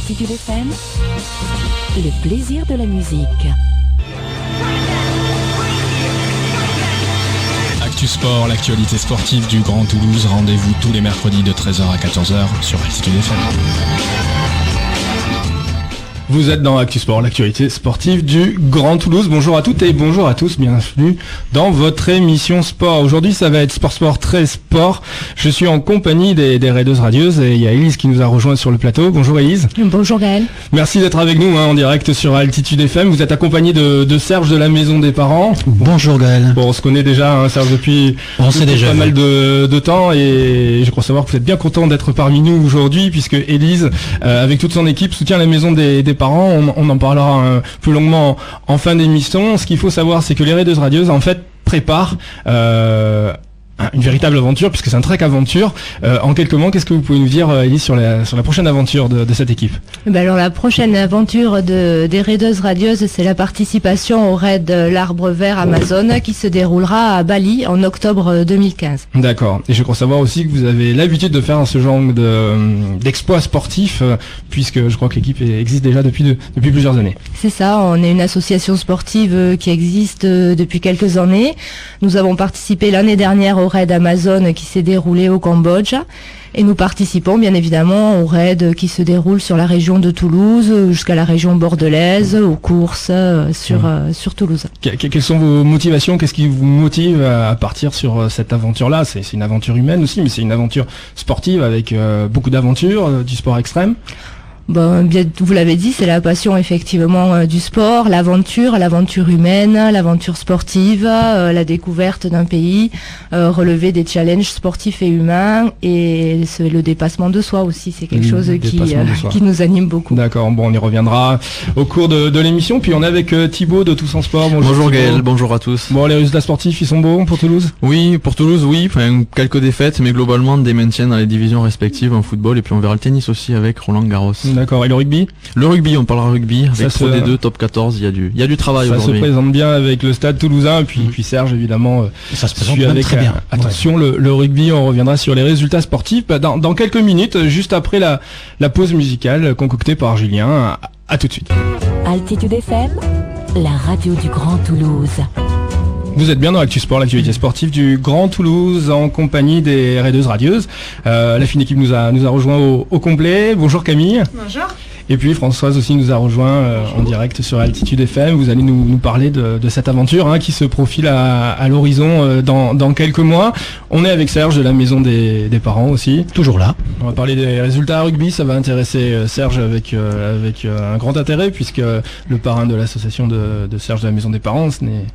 Altitude FM, le plaisir de la musique. Actu Sport, l'actualité sportive du Grand Toulouse. Rendez-vous tous les mercredis de 13h à 14h sur Altitude FM. Vous êtes dans Actu Sport, l'actualité sportive du Grand Toulouse. Bonjour à toutes et bonjour à tous, bienvenue dans votre émission sport. Aujourd'hui, ça va être Sport très sport. Je suis en compagnie des raideuses radieuses et il y a Élise qui nous a rejoint sur le plateau. Bonjour Élise. Bonjour Gaël. Merci d'être avec nous en direct sur Altitude FM. Vous êtes accompagné de Serge de la Maison des Parents. Bonjour Gaël. Bon, on se connaît déjà, Serge, depuis pas mal de temps et je crois savoir que vous êtes bien content d'être parmi nous aujourd'hui puisque Élise, avec toute son équipe, soutient la Maison des Parents. On en parlera plus longuement en fin d'émission. Ce qu'il faut savoir, c'est que les raideuses radieuses, en fait, préparent une véritable aventure, puisque c'est un trek aventure. En quelques mots, qu'est-ce que vous pouvez nous dire, Élise, sur la prochaine aventure de cette équipe? Alors la prochaine aventure des raideuses radieuses, c'est la participation au raid l'Arbre Vert Amazon qui se déroulera à Bali en octobre 2015. D'accord. Et je crois savoir aussi que vous avez l'habitude de faire ce genre d'exploits sportifs, puisque je crois que l'équipe existe déjà depuis plusieurs années. C'est ça, on est une association sportive qui existe depuis quelques années. Nous avons participé l'année dernière au raid Amazon qui s'est déroulé au Cambodge et nous participons bien évidemment au raid qui se déroule sur la région de Toulouse jusqu'à la région bordelaise, aux courses sur Toulouse. Quelles sont vos motivations? Qu'est-ce qui vous motive à partir sur cette aventure-là? C'est une aventure humaine aussi, mais c'est une aventure sportive avec beaucoup d'aventures, du sport extrême. Bon, bien, vous l'avez dit, c'est la passion effectivement du sport, l'aventure humaine, l'aventure sportive, la découverte d'un pays, relever des challenges sportifs et humains et le dépassement de soi aussi, c'est quelque chose qui nous anime beaucoup. D'accord, bon, on y reviendra au cours de l'émission. Puis on est avec Thibaut de Tous en Sport. Bonjour Gaël, bonjour à tous. Bon, les résultats sportifs, ils sont bons pour Toulouse? Oui, pour Toulouse, oui, enfin, quelques défaites, mais globalement des maintiens dans les divisions respectives en football et puis on verra le tennis aussi avec Roland Garros. D'accord, et le rugby? Le rugby, on parlera rugby, avec Pro D2, top 14, il y a du travail aujourd'hui. Ça se présente bien avec le Stade Toulousain, et puis Serge, évidemment, ça se présente même très bien. Attention, ouais. Le rugby, on reviendra sur les résultats sportifs dans quelques minutes, juste après la pause musicale concoctée par Julien. À tout de suite. Altitude FM, la radio du Grand Toulouse. Vous êtes bien dans Actu Sport, l'actualité sportive du Grand Toulouse, en compagnie des raideuses radieuses. La fine équipe nous a rejoint au complet. Bonjour Camille. Bonjour. Et puis Françoise aussi nous a rejoint en direct sur Altitude FM. Vous allez nous parler de cette aventure qui se profile à l'horizon dans quelques mois. On est avec Serge de la Maison des Parents aussi. Toujours là. On va parler des résultats rugby. Ça va intéresser Serge avec un grand intérêt, puisque le parrain de l'association de Serge de la Maison des Parents, ce n'est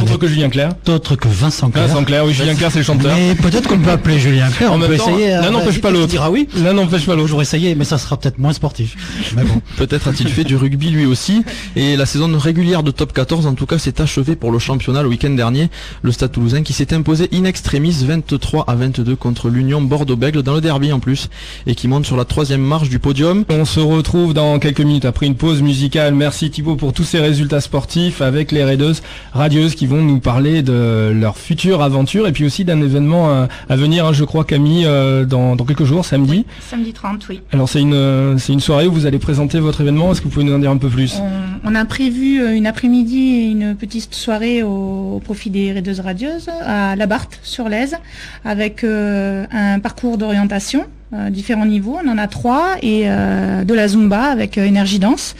autre que Julien Clerc. D'autre que Vincent Clerc. Vincent Clerc, oui, Julien Clerc c'est le chanteur. Mais peut-être qu'on peut appeler Julien Clerc. En même temps, l'un n'empêche pas l'autre. Tu diras oui. L'un n'empêche pas l'autre. J'aurais essayé, mais ça sera peut-être moins sportif. Mais bon. Peut-être a-t-il fait du rugby lui aussi. Et la saison régulière de top 14 en tout cas s'est achevée pour le championnat le week-end dernier. Le Stade Toulousain qui s'est imposé in extremis 23-22 contre l'Union Bordeaux-Bègles dans le derby en plus, et qui monte sur la 3e marche du podium. On se retrouve dans quelques minutes après une pause musicale. Merci Thibaut pour tous ces résultats sportifs avec les raideuses radieuses qui vont nous parler de leur future aventure et puis aussi d'un événement à venir, je crois Camille, dans quelques jours, samedi. Oui, samedi 30, oui. Alors c'est une soirée où vous allez présenter votre événement. Est-ce que vous pouvez nous en dire un peu plus? On a prévu une après-midi et une petite soirée au profit des raideuses radieuses à La Barthe sur l'Aise, avec un parcours d'orientation. Différents niveaux, on en a 3 et de la Zumba avec Énergie Danse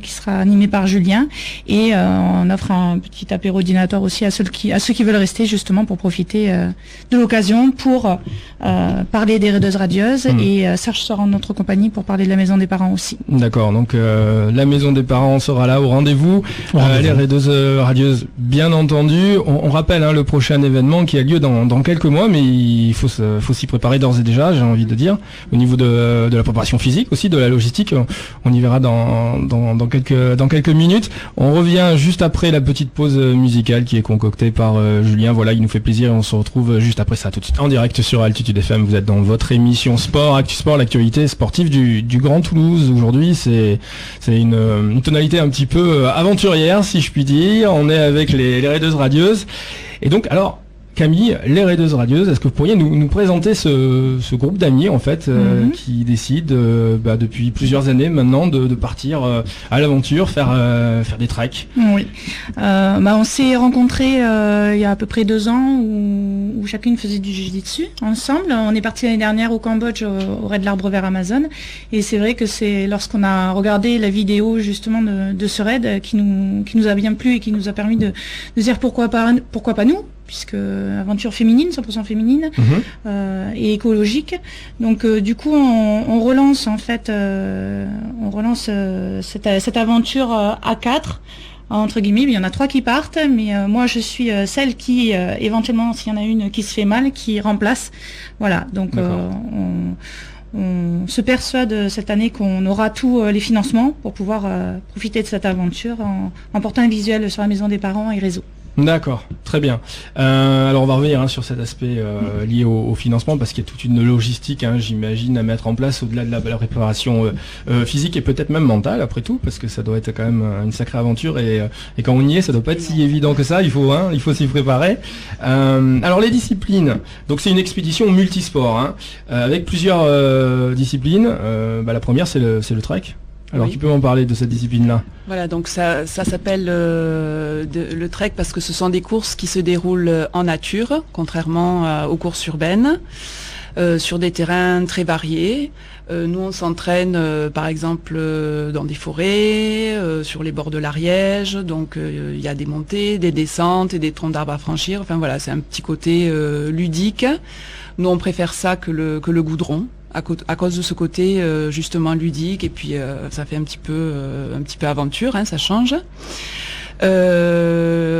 qui sera animé par Julien, et on offre un petit apéro dînatoire aussi à ceux qui veulent rester justement pour profiter de l'occasion pour parler des raideuses radieuses et Serge sera en notre compagnie pour parler de la Maison des Parents aussi. D'accord, donc la Maison des Parents sera là au rendez-vous. Les raideuses radieuses bien entendu. On rappelle le prochain événement qui a lieu dans quelques mois, mais il faut s'y préparer d'ores et déjà, j'ai envie de dire, au niveau de la préparation physique aussi, de la logistique. On y verra dans quelques minutes. On revient juste après la petite pause musicale qui est concoctée par Julien. Voilà, il nous fait plaisir et on se retrouve juste après ça tout de suite en direct sur Altitude FM. Vous êtes dans votre émission Sport, Actu Sport, l'actualité sportive du Grand Toulouse. Aujourd'hui, c'est une tonalité un petit peu aventurière, si je puis dire. On est avec les raideuses radieuses. Et donc, alors, Camille, les raideuses radieuses, est-ce que vous pourriez nous présenter ce groupe d'amis en fait qui décide depuis plusieurs années maintenant de partir à l'aventure, faire des treks? Oui, on s'est rencontrés il y a à peu près 2 ans où chacune faisait du jiu-jitsu ensemble. On est parti l'année dernière au Cambodge au raid de l'Arbre Vert Amazon, et c'est vrai que c'est lorsqu'on a regardé la vidéo justement de ce raid qui nous a bien plu et qui nous a permis de dire pourquoi pas nous, puisque aventure féminine, 100% féminine, et écologique. Donc du coup on relance en fait cette aventure à 4 entre guillemets. Il y en a 3 qui partent, mais moi je suis celle qui éventuellement, s'il y en a une qui se fait mal, qui remplace. Voilà, donc on se persuade cette année qu'on aura tous les financements pour pouvoir profiter de cette aventure en portant un visuel sur la maison des parents et réseau. D'accord, très bien. Alors on va revenir sur cet aspect lié au financement, parce qu'il y a toute une logistique, j'imagine, à mettre en place au-delà de la préparation physique et peut-être même mentale après tout, parce que ça doit être quand même une sacrée aventure, et quand on y est, ça doit pas être si évident que ça. Il faut s'y préparer. Alors les disciplines, donc c'est une expédition multisport avec plusieurs disciplines. La première c'est le trek. Alors tu peux m'en parler de cette discipline-là? Voilà, donc ça s'appelle le trek parce que ce sont des courses qui se déroulent en nature, contrairement aux courses urbaines, sur des terrains très variés. Nous, on s'entraîne par exemple dans des forêts, sur les bords de l'Ariège, donc il y a des montées, des descentes et des troncs d'arbres à franchir. Enfin voilà, c'est un petit côté ludique. Nous, on préfère ça que le goudron, à cause de ce côté justement ludique, et puis ça fait un petit peu aventure, ça change.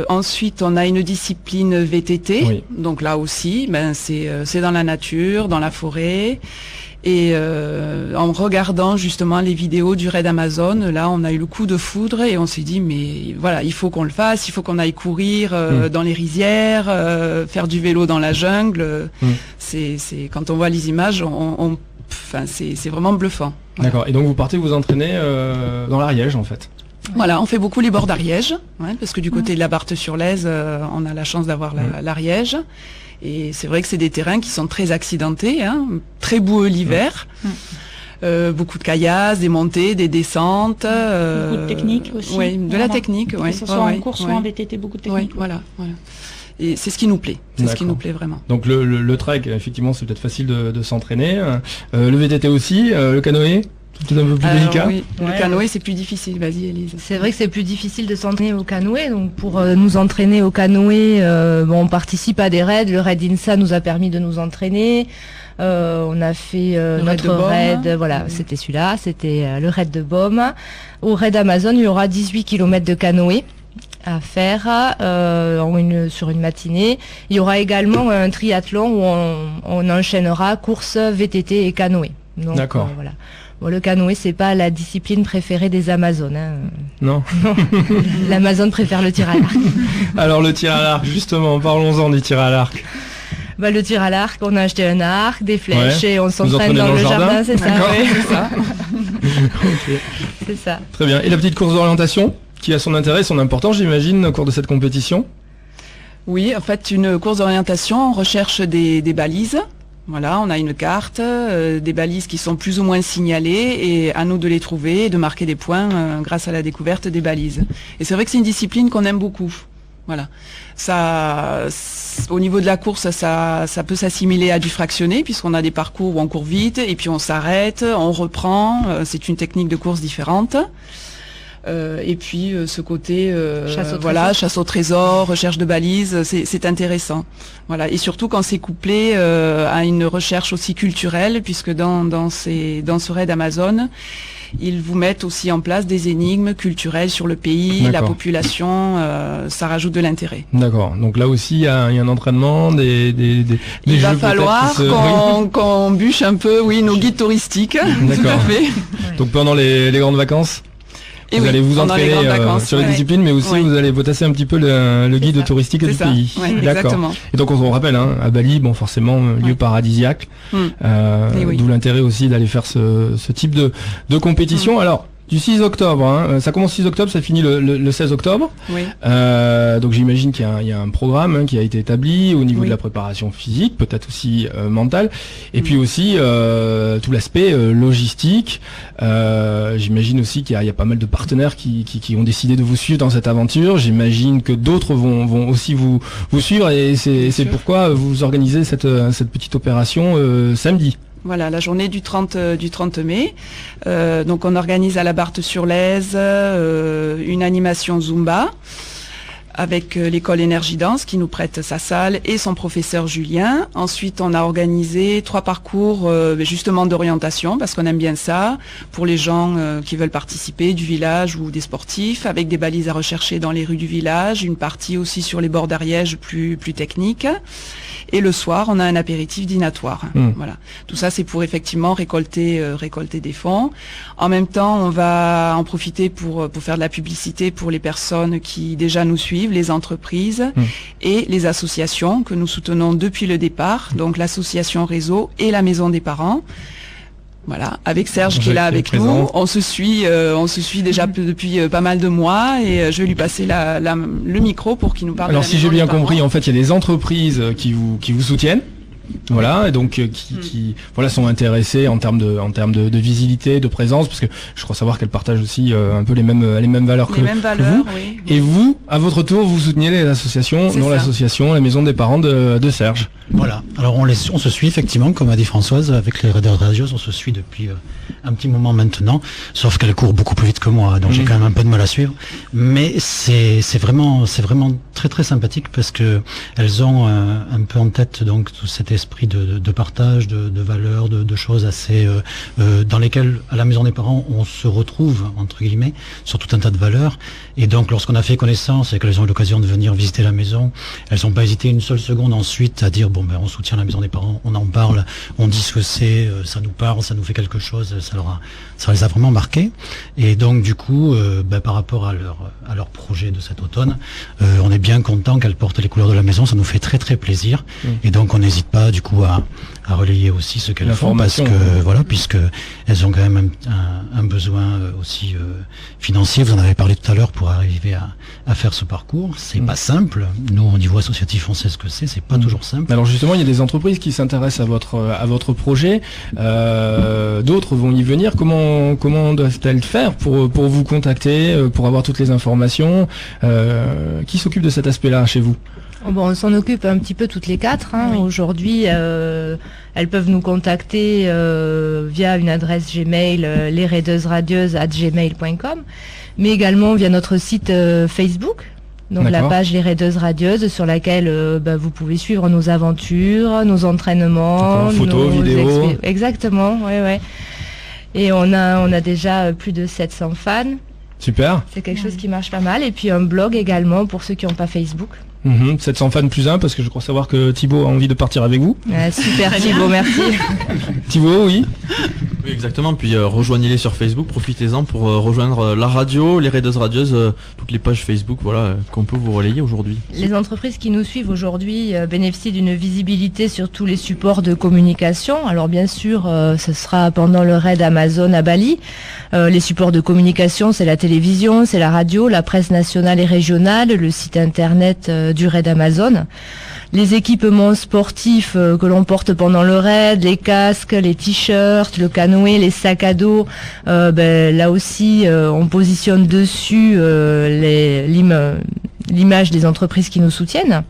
Ensuite, on a une discipline VTT, oui. Donc là aussi, c'est dans la nature, dans la forêt. Et en regardant justement les vidéos du raid Amazon, là on a eu le coup de foudre et on s'est dit mais voilà, il faut qu'on le fasse, il faut qu'on aille courir dans les rizières, faire du vélo dans la jungle. C'est quand on voit les images, c'est vraiment bluffant. Voilà. D'accord. Et donc vous partez vous entraîner dans l'Ariège en fait? Voilà, on fait beaucoup les bords d'Ariège, parce que du côté de la Barthe-sur-Lèze, on a la chance d'avoir l'Ariège. Et c'est vrai que c'est des terrains qui sont très accidentés, très boueux l'hiver. Beaucoup de caillasses, des montées, des descentes. Beaucoup de technique aussi. Oui, de la technique. Que ce soit en course ou en VTT, beaucoup de technique. Voilà. Et c'est ce qui nous plaît. C'est ce qui nous plaît vraiment. Donc le trek, effectivement, c'est peut-être facile de s'entraîner. Le VTT aussi, le canoë. C'est un peu plus délicat. Oui, le canoë c'est plus difficile. Vas-y Élise. C'est vrai que c'est plus difficile de s'entraîner au canoë. Donc pour nous entraîner au canoë, on participe à des raids. Le raid INSA nous a permis de nous entraîner. On a fait notre raid, voilà, c'était celui-là, c'était le raid de Baume. Au raid Amazon, il y aura 18 km de canoë à faire sur une matinée. Il y aura également un triathlon où on enchaînera course, VTT et canoë. D'accord. Voilà. Bon, le canoë, c'est pas la discipline préférée des Amazones. Non. L'Amazone préfère le tir à l'arc. Alors le tir à l'arc, justement, parlons-en du tir à l'arc. Le tir à l'arc, on a acheté un arc, des flèches et on s'entraîne dans le jardin, c'est ça. Oui, c'est ça. Okay. C'est ça. Très bien. Et la petite course d'orientation, qui a son intérêt et son importance, j'imagine, au cours de cette compétition? Oui, en fait, une course d'orientation, on recherche des balises. Voilà, on a une carte, des balises qui sont plus ou moins signalées, et à nous de les trouver et de marquer des points grâce à la découverte des balises. Et c'est vrai que c'est une discipline qu'on aime beaucoup. Voilà. Ça, au niveau de la course, ça peut s'assimiler à du fractionné, puisqu'on a des parcours où on court vite, et puis on s'arrête, on reprend. C'est une technique de course différente. Et puis ce côté chasse au trésor, recherche de balises, c'est intéressant. Voilà, et surtout quand c'est couplé à une recherche aussi culturelle, puisque dans ce raid Amazon, ils vous mettent aussi en place des énigmes culturelles sur le pays, la population, ça rajoute de l'intérêt. D'accord. Donc là aussi il y a un entraînement, des il va falloir qu'on bûche un peu, nos guides touristiques. Tout à fait. Donc pendant les grandes vacances. Vous allez vous entraîner sur les disciplines, mais aussi vous allez potasser un petit peu le guide touristique du pays. D'accord. Et donc on rappelle, à Bali, forcément lieu paradisiaque, d'où l'intérêt aussi d'aller faire ce type de compétition. Alors Du 6 octobre, hein. Ça commence 6 octobre, ça finit le 16 octobre. Oui. Donc j'imagine qu'il y a un programme qui a été établi au niveau Oui. de la préparation physique, peut-être aussi mentale, et puis aussi tout l'aspect logistique. J'imagine aussi qu'il y a pas mal de partenaires qui ont décidé de vous suivre dans cette aventure. J'imagine que d'autres vont aussi vous suivre, et c'est pourquoi vous organisez cette petite opération samedi. Voilà, la journée du 30 mai. Donc on organise à la Barthe-sur-Lèze une animation Zumba avec l'école Énergie Danse qui nous prête sa salle et son professeur Julien. Ensuite, on a organisé 3 parcours justement d'orientation, parce qu'on aime bien ça, pour les gens qui veulent participer du village ou des sportifs, avec des balises à rechercher dans les rues du village, une partie aussi sur les bords d'Ariège plus technique. Et le soir, on a un apéritif dînatoire. Voilà. Tout ça, c'est pour effectivement récolter des fonds. En même temps, on va en profiter pour faire de la publicité pour les personnes qui déjà nous suivent, les entreprises et les associations que nous soutenons depuis le départ. Donc l'association Réseau et la Maison des Parents. Voilà, avec Serge qui est là avec nous, on se suit déjà depuis pas mal de mois, et je vais lui passer le micro pour qu'il nous parle. Alors de la si Maison j'ai bien des Parents. compris, en fait, il y a des entreprises qui vous soutiennent. Voilà, et donc qui sont intéressés en termes de visibilité, de présence, parce que je crois savoir qu'elles partagent aussi un peu les mêmes valeurs que vous. Oui. Et vous, à votre tour, vous soutenez les associations, dont l'association La Maison des Parents de Serge. Voilà. Alors on se suit effectivement, comme a dit Françoise, avec les Raiders Radieuses, on se suit depuis un petit moment maintenant, sauf qu'elle court beaucoup plus vite que moi, donc j'ai quand même un peu de mal à suivre. Mais c'est vraiment très très sympathique, parce que elles ont un peu en tête donc tout cet esprit de partage, de valeurs, de choses assez dans lesquelles à la Maison des Parents on se retrouve entre guillemets sur tout un tas de valeurs. Et donc lorsqu'on a fait connaissance et qu'elles ont eu l'occasion de venir visiter la maison, elles n'ont pas hésité une seule seconde ensuite à dire on soutient la Maison des Parents, on en parle, on dit ce que c'est, ça nous parle, ça nous fait quelque chose, ça les a vraiment marqués. Et donc du coup, par rapport à leur projet de cet automne, on est bien content qu'elles portent les couleurs de la maison, ça nous fait très très plaisir. Et donc on n'hésite pas du coup à relayer aussi ce qu'elles font, parce que voilà, puisque elles ont quand même un besoin aussi financier. Vous en avez parlé tout à l'heure, pour arriver à faire ce parcours. C'est pas simple. Nous, au niveau associatif, on sait ce que c'est pas toujours simple. Alors justement, il y a des entreprises qui s'intéressent à votre projet. D'autres vont y venir. Comment doivent-elles faire pour vous contacter, pour avoir toutes les informations? Qui s'occupe de cet aspect-là chez vous? On s'en occupe un petit peu toutes les 4. Oui. Aujourd'hui, elles peuvent nous contacter via une adresse Gmail, lesraideuseradieuses@gmail.com, mais également via notre site Facebook. Donc la page Les Raideuses Radieuses, sur laquelle vous pouvez suivre nos aventures, nos entraînements, photos, vidéos. Exactement, ouais. Et on a déjà plus de 700 fans. Super. C'est quelque chose qui marche pas mal. Et puis un blog également pour ceux qui n'ont pas Facebook. 700 fans plus 1, parce que je crois savoir que Thibaut a envie de partir avec vous. Super Thibaut, merci. Thibaut, oui. Oui, exactement. Puis rejoignez-les sur Facebook, profitez-en pour rejoindre la radio, les Raideuses Radieuses, toutes les pages Facebook, voilà, qu'on peut vous relayer aujourd'hui. Les entreprises qui nous suivent aujourd'hui bénéficient d'une visibilité sur tous les supports de communication. Alors bien sûr, ce sera pendant le raid Amazon à Bali. Les supports de communication, c'est la télévision, c'est la radio, la presse nationale et régionale, le site internet du raid Amazon. Les équipements sportifs que l'on porte pendant le raid, les casques, les t-shirts, le canoë, les sacs à dos, là aussi on positionne dessus l'image des entreprises qui nous soutiennent.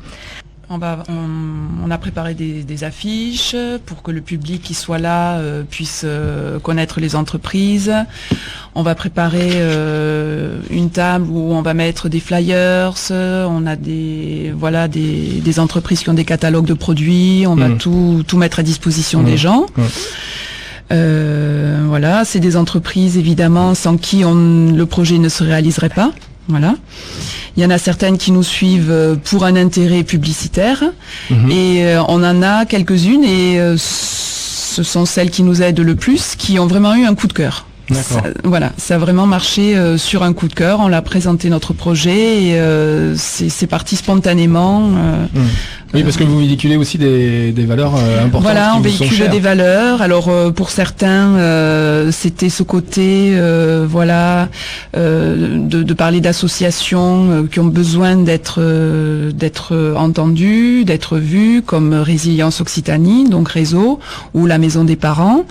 On a préparé des affiches pour que le public qui soit là puisse connaître les entreprises. On va préparer une table où on va mettre des flyers. On a des entreprises qui ont des catalogues de produits. On va tout mettre à disposition des gens. Voilà, c'est des entreprises évidemment sans qui le projet ne se réaliserait pas. Voilà. Il y en a certaines qui nous suivent pour un intérêt publicitaire et on en a quelques-unes et ce sont celles qui nous aident le plus qui ont vraiment eu un coup de cœur. Ça a vraiment marché sur un coup de cœur. On l'a présenté notre projet et c'est parti spontanément. Oui, parce que vous véhiculez aussi des valeurs importantes. Voilà, on véhicule des valeurs. Alors pour certains, c'était ce côté, de parler d'associations qui ont besoin d'être entendues, d'être vues, comme Résilience Occitanie, donc réseau, ou la Maison des Parents.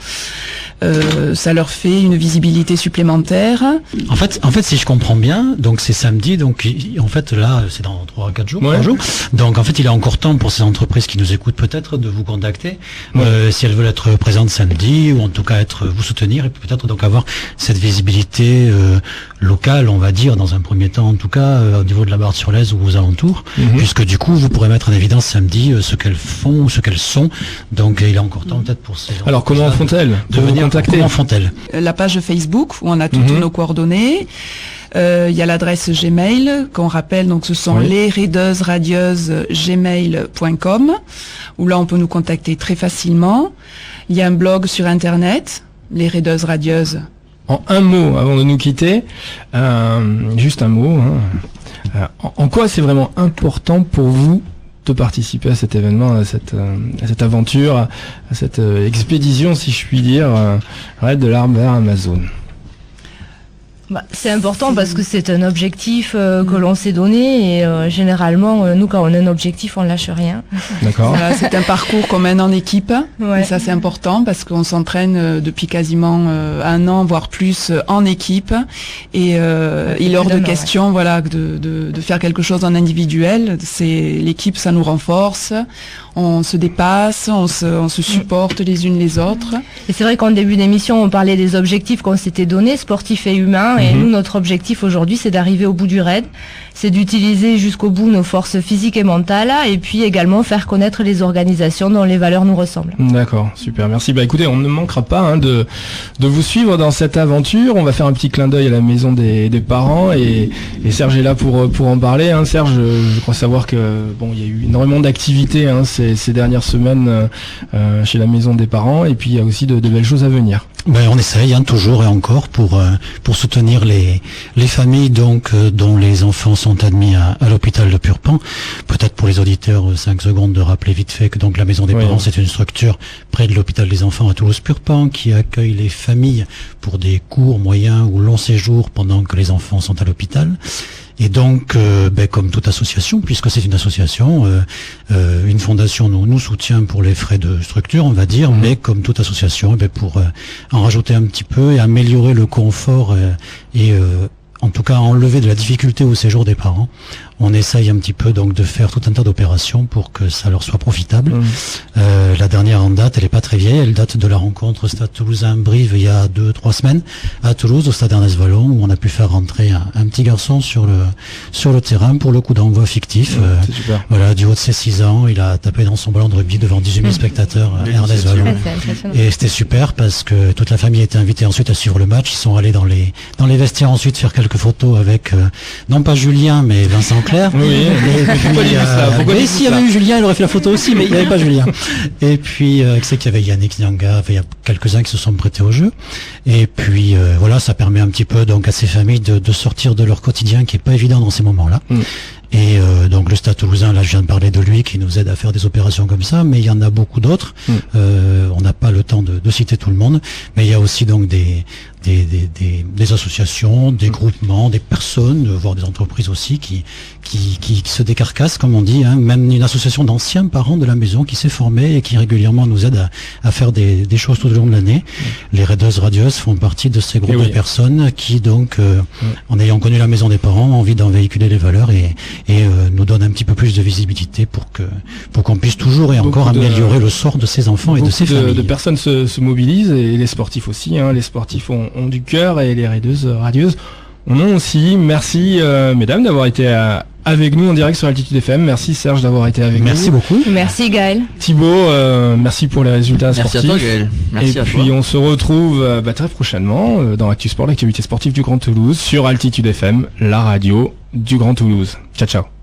Ça leur fait une visibilité supplémentaire. En fait, si je comprends bien, donc c'est samedi, donc en fait là, c'est dans 3 à 4 jours, 3 jours. Donc en fait, il est encore temps pour ces entreprises qui nous écoutent peut-être de vous contacter, si elles veulent être présentes samedi, ou en tout cas vous soutenir, et peut-être donc avoir cette visibilité locale, on va dire, dans un premier temps, en tout cas, au niveau de la Barre-sur-Lèze ou aux alentours, puisque du coup, vous pourrez mettre en évidence samedi ce qu'elles font ou ce qu'elles sont. Donc il est encore temps peut-être pour ces... Alors comment font-elles de venir contacter? Comment font-elles? La page Facebook où on a toutes nos coordonnées. Il y a l'adresse Gmail qu'on rappelle, donc ce sont lesraideuses-radieuses@gmail.com, où là on peut nous contacter très facilement. Il y a un blog sur internet, Les Raideuses Radieuses. En un mot, avant de nous quitter, juste un mot, en quoi c'est vraiment important pour vous de participer à cet événement, à cette aventure, à cette expédition, si je puis dire, Raid de l'Arbre vers Amazon? C'est important parce que c'est un objectif que l'on s'est donné et généralement, nous, quand on a un objectif, on lâche rien. D'accord. Voilà, c'est un parcours qu'on mène en équipe. Et ça, c'est important parce qu'on s'entraîne depuis quasiment 1 an, voire plus, en équipe. Et il est hors de question, de faire quelque chose en individuel. L'équipe, ça nous renforce. On se dépasse, on se supporte les unes les autres. Et c'est vrai qu'en début d'émission, on parlait des objectifs qu'on s'était donnés, sportifs et humains. Et nous, notre objectif aujourd'hui, c'est d'arriver au bout du raid. C'est d'utiliser jusqu'au bout nos forces physiques et mentales, et puis également faire connaître les organisations dont les valeurs nous ressemblent. D'accord, super, merci. Écoutez, on ne manquera pas de vous suivre dans cette aventure. On va faire un petit clin d'œil à la Maison des Parents, et Serge est là pour en parler. Serge, je crois savoir que il y a eu énormément d'activités ces dernières semaines chez la Maison des Parents, et puis il y a aussi de belles choses à venir. On essaye toujours et encore pour soutenir les familles dont les enfants sont admis à l'hôpital de Purpan. Peut-être pour les auditeurs 5 secondes de rappeler vite fait que donc la Maison des Parents, c'est une structure près de l'hôpital des enfants à Toulouse-Purpan qui accueille les familles pour des courts, moyens ou longs séjours pendant que les enfants sont à l'hôpital. Et donc, comme toute association, puisque c'est une association, une fondation nous soutient pour les frais de structure, on va dire, mais comme toute association, pour en rajouter un petit peu et améliorer le confort et en tout cas enlever de la difficulté au séjour des parents, on essaye un petit peu donc de faire tout un tas d'opérations pour que ça leur soit profitable. La dernière en date, elle est pas très vieille, elle date de la rencontre Stade Toulousain-Brive il y a 2-3 semaines à Toulouse, au Stade Ernest Vallon, où on a pu faire rentrer un petit garçon sur le terrain pour le coup d'envoi fictif. Du haut de ses 6 ans, il a tapé dans son ballon de rugby devant 18 000 spectateurs à Ernest Vallon. Et c'était super parce que toute la famille était invitée ensuite à suivre le match. Ils sont allés dans les vestiaires ensuite faire quelques photos avec non pas Julien mais Vincent Clair. Oui. Mais s'il y avait eu Julien, il aurait fait la photo aussi, mais il n'y avait pas Julien. Et puis c'est qu'il y avait Yannick Nyanga, il y a quelques-uns qui se sont prêtés au jeu. Et puis ça permet un petit peu donc à ces familles de sortir de leur quotidien qui est pas évident dans ces moments-là. Et donc le Stade Toulousain, là je viens de parler de lui, qui nous aide à faire des opérations comme ça, mais il y en a beaucoup d'autres. On n'a pas le temps de citer tout le monde, mais il y a aussi donc des associations, des groupements, des personnes, voire des entreprises aussi qui se décarcassent, comme on dit, même une association d'anciens parents de la maison qui s'est formée et qui régulièrement nous aide à faire des choses tout au long de l'année. Les Raideuses Radieuses font partie de ces groupes de personnes qui donc, en ayant connu la Maison des Parents, ont envie d'en véhiculer les valeurs et nous donnent un petit peu plus de visibilité pour qu'on puisse toujours et encore améliorer le sort de ces enfants et de ces familles. De personnes se mobilisent, et les sportifs aussi, les sportifs ont du cœur, et les Raideuses Radieuses en ont aussi. Merci mesdames d'avoir été avec nous en direct sur Altitude FM. Merci Serge d'avoir été avec nous. Merci beaucoup. Merci Gaël. Thibaut, merci pour les résultats sportifs. Merci à toi Gaël. Merci et puis on se retrouve très prochainement dans Actu Sport, l'activité sportive du Grand Toulouse, sur Altitude FM, la radio du Grand Toulouse. Ciao ciao.